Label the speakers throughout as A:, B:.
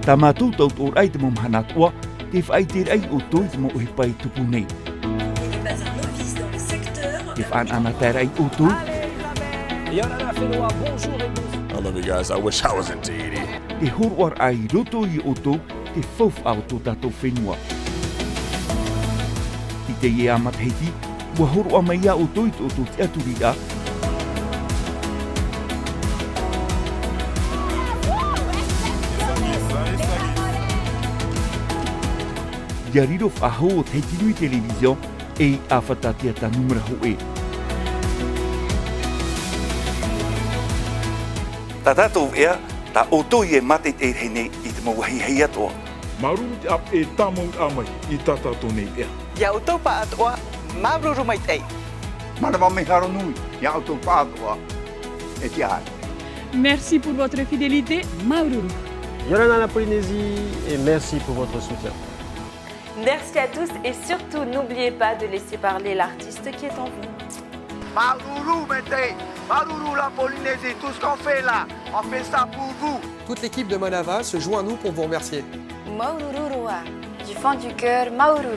A: Tamatou tautor ai te momhanatua, te whaitir ai o toi te mo uhipai tupu nei.
B: Il n'est pas un novice dans le secteur.
A: Te whaan anater ai o toi,
C: Yorana Fenoa, bonjour et bonsoir.
D: I love you guys. I wish I was in Tahiti.
A: te horuar ai roto i o toi, te whauf au tō tātou whenua. I te ie amatheiti, ua horua mai a o toi o tō te aturi a, ia riro whaho o te tinui television e a whatatia ta numera ho e. Ta tātou ea, ta o toi e mate te hene i te mawahi hei atoa.
E: Maruru te ap e tamau amai I tata tōnei ea.
F: Ia o tau pa atoa, maururu mai tei.
G: Malama me haro nui, ia o tō pātoa e te ahai.
H: Merci pour votre fidélité, Maururu.
C: Yorana la Polynésie et merci pour votre soutien.
I: Merci à tous et surtout n'oubliez pas de laisser parler l'artiste qui est en vous.
G: Maruru mete, Maruru la Polynésie, tout ce qu'on fait là, on fait ça pour vous.
J: Toute l'équipe de Manava se joint à nous pour vous remercier.
I: Maurururua, du fond du cœur, Maururu.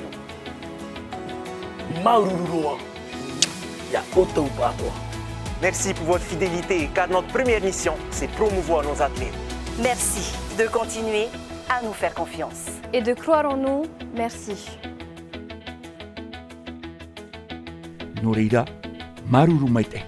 C: Maurururua. Ya oto patoa.
F: Merci pour votre fidélité, car notre première mission, c'est promouvoir nos athlètes.
I: Merci de continuer à nous faire confiance. Et de croire en nous, merci.
A: No reira, maruru mai te.